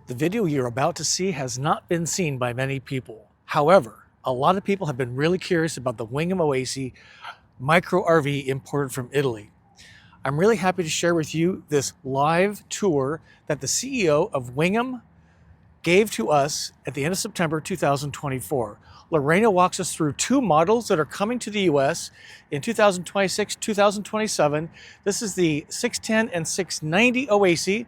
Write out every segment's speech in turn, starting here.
The video you're about to see has not been seen by many people. However, a lot of people have been really curious about the Wingamm Oasi micro RV imported from Italy. I'm really happy to share with you this live tour that the CEO of Wingamm gave to us at the end of September 2024. Lorena walks us through two models that are coming to the US in 2026, 2027. This is the 610 and 690 Oasi.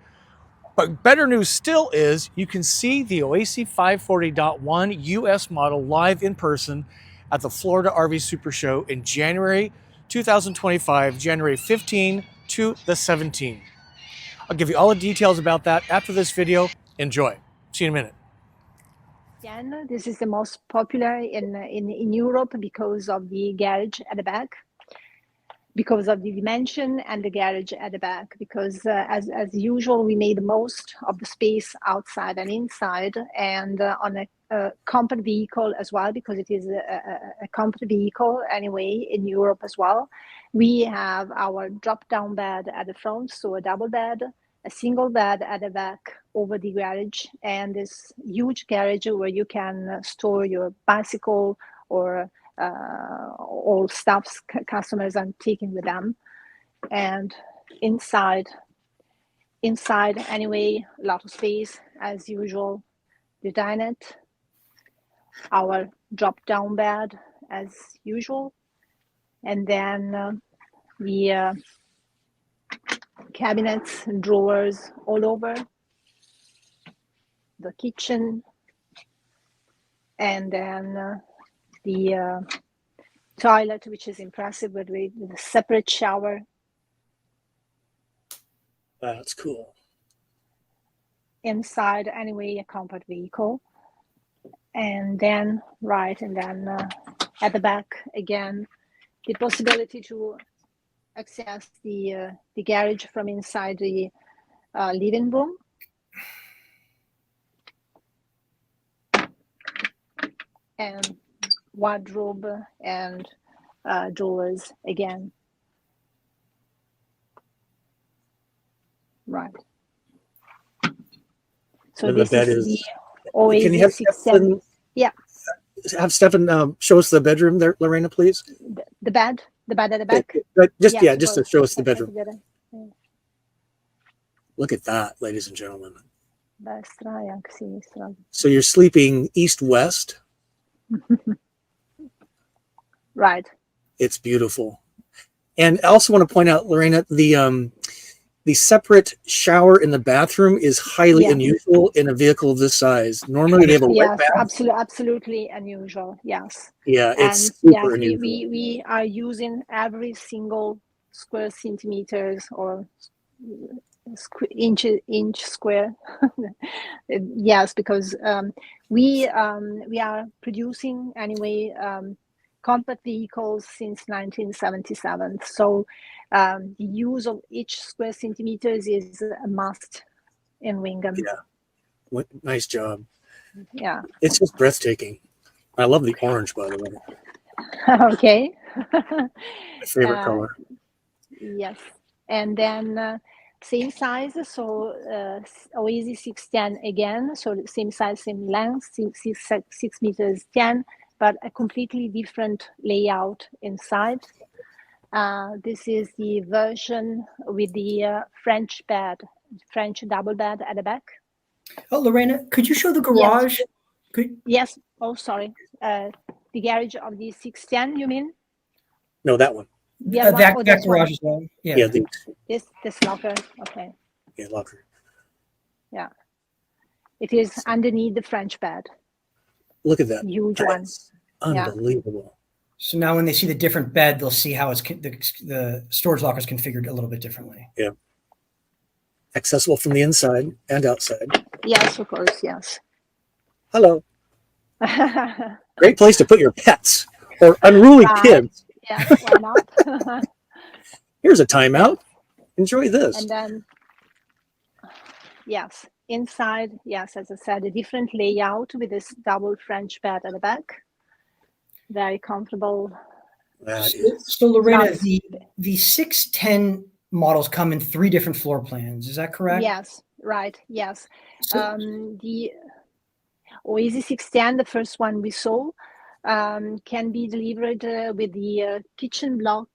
But better news still is you can see the Oasi 540.1 US model live in person at the Florida RV Super Show in January 2025, January 15 to the 17th. I'll give you all the details about that after this video. Enjoy. See you in a minute. Again, this is the most popular in Europe because of the garage at the back, because of the dimension and the garage at the back, because as usual, we made the most of the space outside and inside, and on a compact vehicle as well, because it is a compact vehicle anyway in Europe as well. We have our drop-down bed at the front, so a double bed, a single bed at the back over the garage, and this huge garage where you can store your bicycle or all stuffs customers are taking with them. And inside anyway, a lot of space as usual. The dinette, our drop down bed as usual, and then the cabinets and drawers all over the kitchen, and then the toilet, which is impressive, with a separate shower. That's cool. Inside, anyway, a compact vehicle. And then, at the back, again, the possibility to access the garage from inside the living room. And wardrobe and drawers again. Right. So this is the Oasi. Can you have Stefan, have Stefan show us the bedroom there, Lorena, please? The bed at the back. Just to show us the bedroom. Look at that, ladies and gentlemen. So you're sleeping east-west. Right. It's beautiful. And I also want to point out, Lorena, the separate shower in the bathroom is highly unusual in a vehicle of this size. Normally they have a wet bath. Absolutely unusual. Yes. Yeah, it's super unusual. We are using every single square centimeters or inch square. Yes, because we are producing anyway compact vehicles since 1977. So the use of each square centimeters is a must in Wingamm. Yeah, nice job. Yeah, it's just breathtaking. I love the orange, by the way. Okay. My favorite color. Yes, and then same size, so Oasi 610 again, so same size, same length, 6 meters 10, but a completely different layout inside. This is the version with the French double bed at the back. Oh, Lorena, could you show the garage? Yes. Oh, sorry. The garage of the 610, you mean? No, that one. Yeah, that garage as well. Yeah. This locker. Okay. Yeah, locker. Yeah. It is underneath the French bed. Look at that. Huge one. Unbelievable. So now when they see the different bed, they'll see how the storage locker is configured a little bit differently. Yeah. Accessible from the inside and outside. Yes, of course. Yes. Hello. Great place to put your pets or unruly kids. Yes, why not? Here's a timeout. Enjoy this. And then, yes, inside, yes, as I said, a different layout with this double French bed at the back. Very comfortable. So Lorena, the 610 models come in 3 different floor plans. Is that correct? Yes, Right. Yes. So, The Oasi 610, the first one we saw, can be delivered with the kitchen block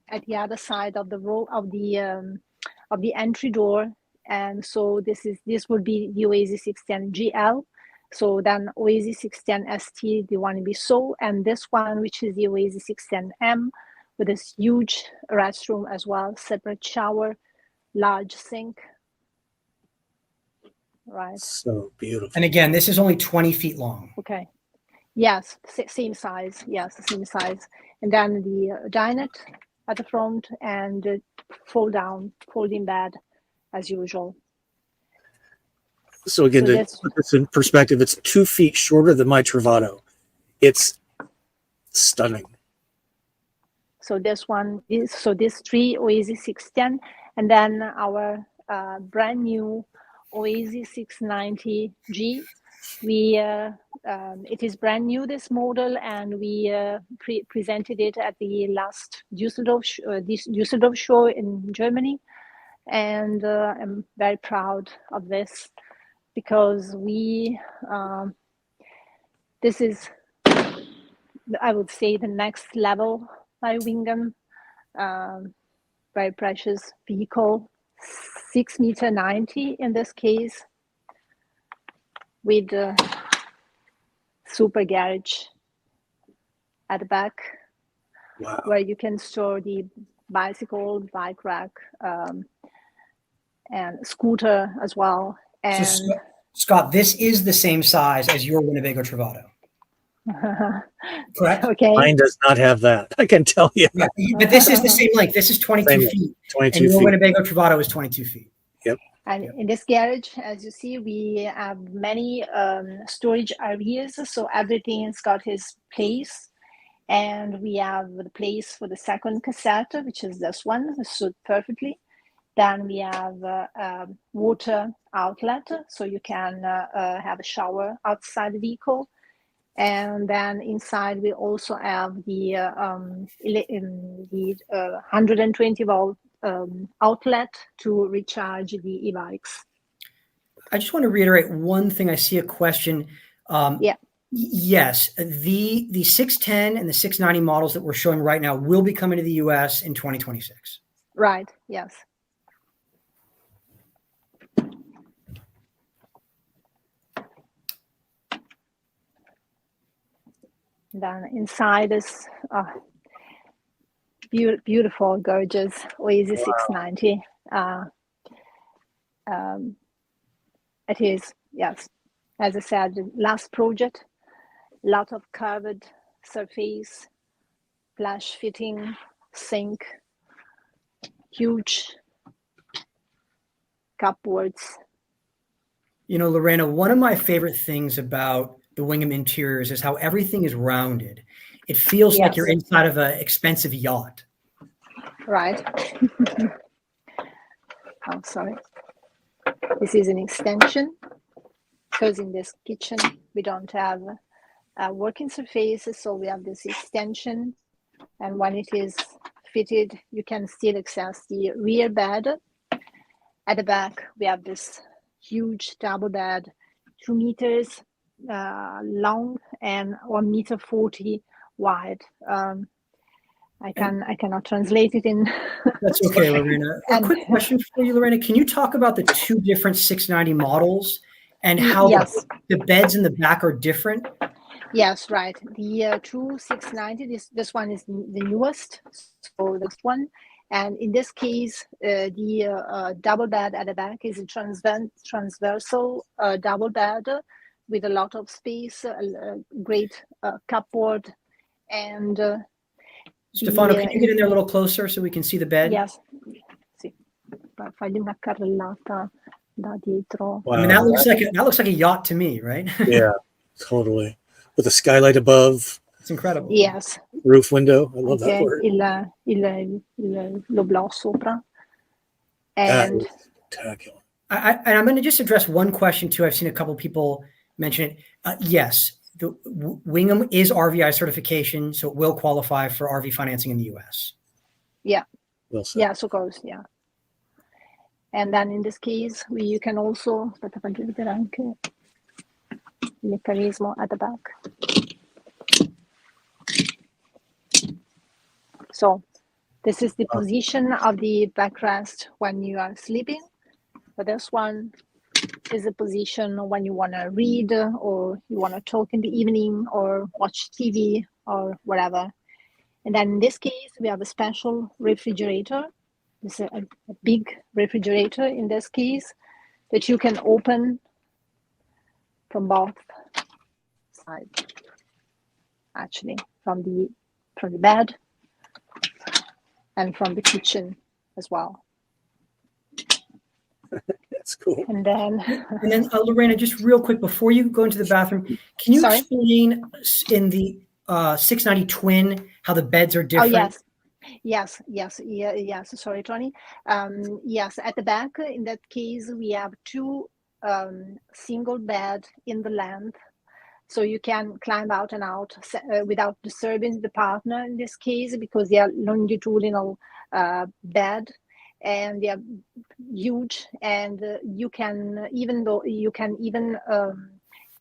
at the other side of the row of the entry door, and so this would be the Oasi 610 GL. So then Oasi 610 ST, the one we saw, and this one, which is the Oasi 610 M, with this huge restroom as well, separate shower, large sink. Right. So beautiful. and again, this is only 20 feet long. Okay. Yes, same size. Yes, same size. And then the dinette at the front and folding bed as usual. So again, So to that's put this in perspective, it's 2 feet shorter than my Travato. It's stunning. so this one is this 3 Oasi 610, and then our brand new Oasi 690G. It is brand new, this model, and we presented it at the last Düsseldorf show in Germany, and I'm very proud of this because this is, I would say, the next level by Wingamm. Very precious vehicle, 6.90 meters in this case, with super garage at the back. Wow. Where you can store the bicycle, bike rack, and scooter as well. And So, Scott, this is the same size as your Winnebago Travato, correct? okay. Mine does not have that. I can tell you. Yeah, but this is the same length. This is 22 Same, feet. 22 and your feet. Winnebago Travato is 22 feet. Yep. And in this garage, as you see, we have many storage areas, so everything's got its place. And we have the place for the second cassette, which is this one, suit perfectly. Then we have a water outlet, so you can have a shower outside the vehicle. And then inside we also have the 120 volt outlet to recharge the e-bikes. I just want to reiterate one thing. I see a question. Yeah. Yes, the 610 and the 690 models that we're showing right now will be coming to the US in 2026. Right. Yes. Then inside is beautiful, gorgeous Oasi 690. It is, yes, as I said, the last project, lot of curved surface, flush fitting, sink, huge cupboards. You know, Lorena, one of my favorite things about the Wingamm interiors is how everything is rounded. It feels like you're inside of an expensive yacht. Right. Oh, sorry. This is an extension because in this kitchen we don't have a working surface, so we have this extension, and when it is fitted, you can still access the rear bed. At the back, we have this huge double bed, 2 meters long and 1.40 meter wide. I cannot translate it in. That's okay, Lorena. A quick question for you, Lorena. Can you talk about the 2 different 690 models and how the beds in the back are different? Yes, right. The true 690, this one is the newest, so this one. And in this case, the double bed at the back is a transversal double bed with a lot of space, a great cupboard, and Stefano, can you get in there a little closer so we can see the bed? Yes. Sì. Fagli una carrellata da dietro. Wow. I mean, that looks like a yacht to me, right? Yeah, totally. With a skylight above. It's incredible. Yes. Roof window. I love that word. Lo blanc sopra. And spectacular. I'm going to just address one question too. I've seen a couple of people mention it. Yes, the Wingamm is RVI certification, so it will qualify for RV financing in the US. Yeah. Well said. Yes, of course. Yeah. And then in this case, you can also, aspetta, faccio vedere anche il meccanismo at the back. So this is the position of the backrest when you are sleeping. But this one is a position when you want to read or you want to talk in the evening or watch TV or whatever. And then in this case, we have a special refrigerator. It's a big refrigerator in this case that you can open from both sides, actually, from the bed and from the kitchen as well. That's cool. And then Lorena, just real quick before you go into the bathroom, can you Sorry? explain in the 690 twin how the beds are different? Oh, yes. Sorry, Tony. Yes, at the back, in that case, we have two single bed in the length. So you can climb out and out without disturbing the partner in this case, because they are longitudinal bed and they are huge, and you can even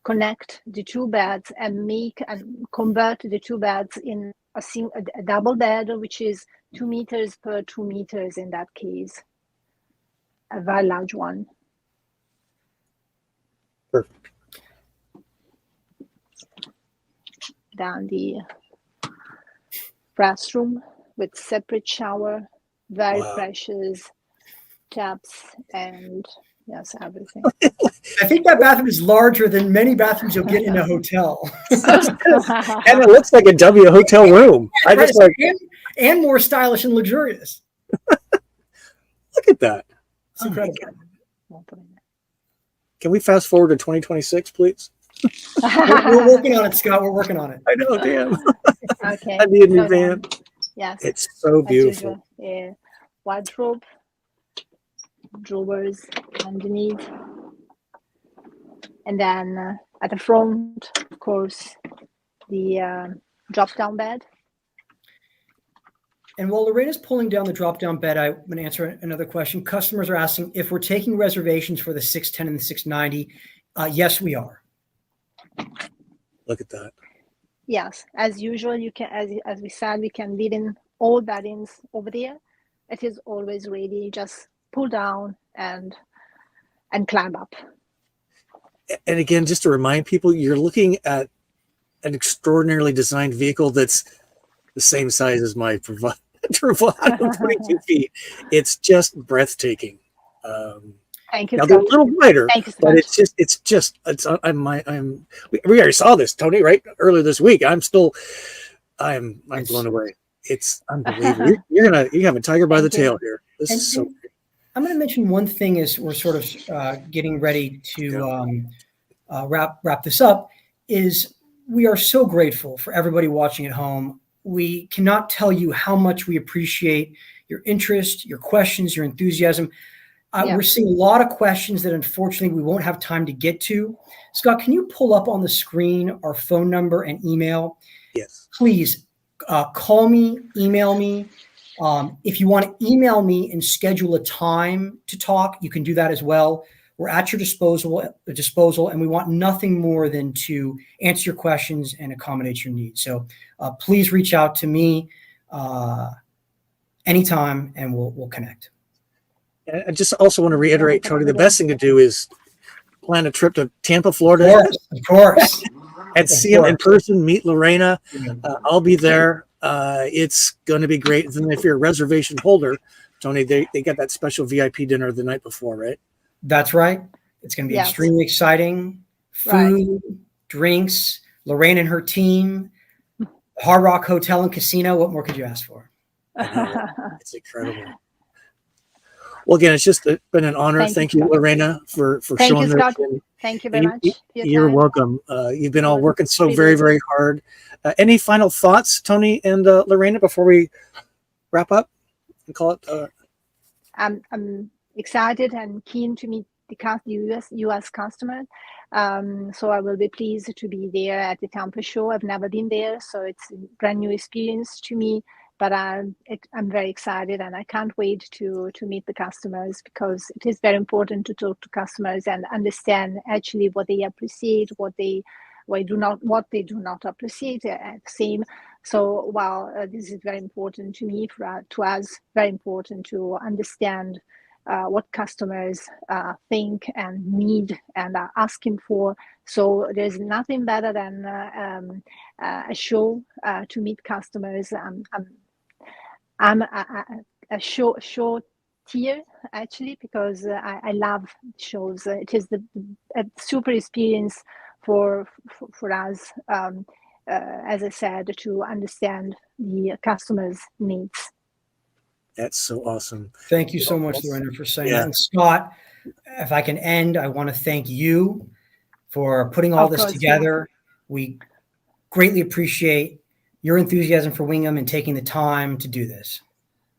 connect the two beds and make and convert the two beds in a double bed, which is 2 meters per 2 meters in that case, a very large one. Perfect. Down the restroom with separate shower, very precious taps, and yes, everything. I think that bathroom is larger than many bathrooms you'll get in a hotel. And it looks like a W hotel room. I just like and more stylish and luxurious. look at that. It's incredible. Can we fast forward to 2026, please? We're working on it, Scott. We're working on it. I know, damn. Okay. That'd be a new van. Yes. It's so beautiful. Yeah. Wardrobe, drawers underneath, and then at the front, of course, the drop-down bed. And while Lorena's pulling down the drop-down bed, I'm going to answer another question. Customers are asking if we're taking reservations for the 610 and the 690. Yes, we are. Look at that. Yes, as usual, you can, as we said, we can leave in all beddings over there. It is always ready. Just pull down and climb up. And again, just to remind people, you're looking at an extraordinarily designed vehicle that's the same size as my Travado, 22 feet. It's just breathtaking. Thank you. Now they're a little wider, Thank you so but much. we already saw this, Tony, right earlier this week. I'm blown away. It's unbelievable. You have a tiger by the tail here. This is so. I'm going to mention one thing as we're sort of getting ready to wrap this up. Is we are so grateful for everybody watching at home. We cannot tell you how much we appreciate your interest, your questions, your enthusiasm. We're seeing a lot of questions that unfortunately we won't have time to get to. Scott, can you pull up on the screen our phone number and email? Yes. Please call me, email me. If you want to email me and schedule a time to talk, you can do that as well. We're at your disposal, and we want nothing more than to answer your questions and accommodate your needs. So please reach out to me anytime, and we'll connect. I just also want to reiterate, Tony, the best thing to do is plan a trip to Tampa, Florida. Of course. And see him in person, meet Lorena. I'll be there. It's going to be great. And then if you're a reservation holder, Tony, they got that special VIP dinner the night before, right? That's right. It's going to be extremely exciting. Food, drinks, Lorraine and her team, Hard Rock Hotel and Casino. What more could you ask for? It's incredible. Well, again, it's just been an honor. Thank you, Lorena, for showing this. Thank you very much. You're welcome. You've been all working so very, very hard. Any final thoughts, Tony and Lorena, before we wrap up and call it? I'm excited and keen to meet the US customer. So I will be pleased to be there at the Tampa show. I've never been there, so it's a brand new experience to me. but I'm very excited, and I can't wait to meet the customers, because it is very important to talk to customers and understand actually what they appreciate, what they do not appreciate. Same. So while this is very important to me, to us, very important to understand what customers think and need and are asking for. So there's nothing better than a show to meet customers. I'm a show tier, actually, because I love shows. It is a super experience for us, as I said, to understand the customers' needs. That's so awesome. Thank you so much, Lorena, for saying Yeah. that. And Scott, if I can end, I want to thank you for putting all this together. We greatly appreciate your enthusiasm for Wingamm and taking the time to do this.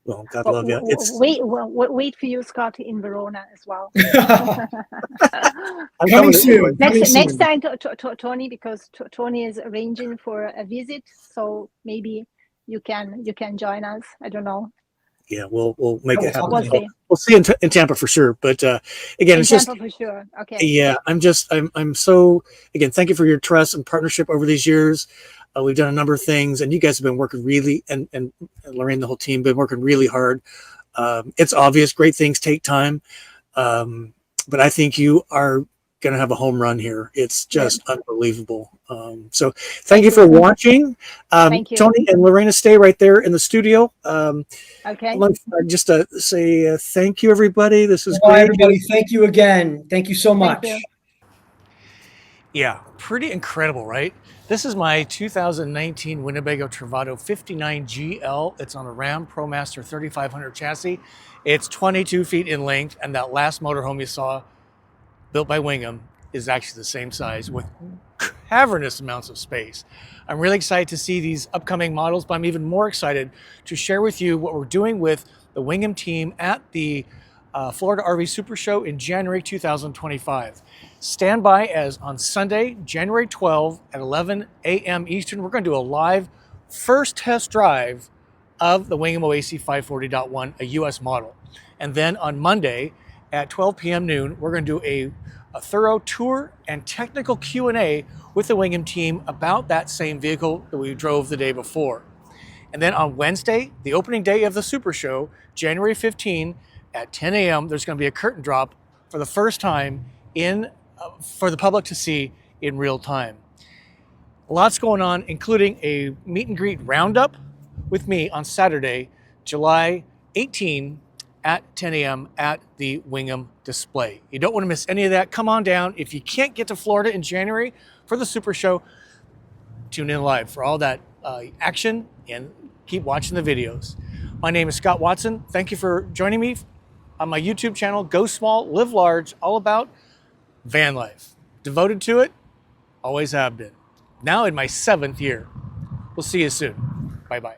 Well, God love you. Wait for you, Scott, in Verona as well. Coming soon. Next time, Tony, because Tony is arranging for a visit, so maybe you can join us. I don't know. Yeah, we'll make it happen. We'll see in Tampa for sure. But again, it's just Tampa for sure. Okay. Yeah, I'm so, again, thank you for your trust and partnership over these years. We've done a number of things, and you guys have been working really, and Lorraine, the whole team, been working really hard. It's obvious great things take time, but I think you are going to have a home run here. It's just unbelievable. So thank you for watching. Thank you. Tony and Lorena, stay right there in the studio. Okay. Just to say thank you, everybody. This is great. Everybody, thank you again. Thank you so much. Yeah, pretty incredible, right? This is my 2019 Winnebago Travato 59 GL. It's on a Ram ProMaster 3500 chassis. It's 22 feet in length, and that last motorhome you saw, built by Wingamm, is actually the same size with cavernous amounts of space. I'm really excited to see these upcoming models, but I'm even more excited to share with you what we're doing with the Wingamm team at the Florida RV Super Show in January 2025. Stand by, as on Sunday, January 12 at 11 a.m. Eastern, we're going to do a live first test drive of the Wingamm Oasi 540.1, a US model. And then on Monday at 12 p.m. noon, we're going to do a thorough tour and technical Q&A with the Wingamm team about that same vehicle that we drove the day before. And then on Wednesday, the opening day of the Super Show, January 15 at 10 a.m., there's going to be a curtain drop for the first time for the public to see in real time. Lots going on, including a meet and greet roundup with me on Saturday, July 18 at 10 a.m. at the Wingamm display. You don't want to miss any of that. Come on down. If you can't get to Florida in January for the Super Show, tune in live for all that action and keep watching the videos. My name is Scott Watson. Thank you for joining me on my YouTube channel, Go Small, Live Large, all about van life. Devoted to it, always have been. Now in my 7th year. We'll see you soon. Bye-bye.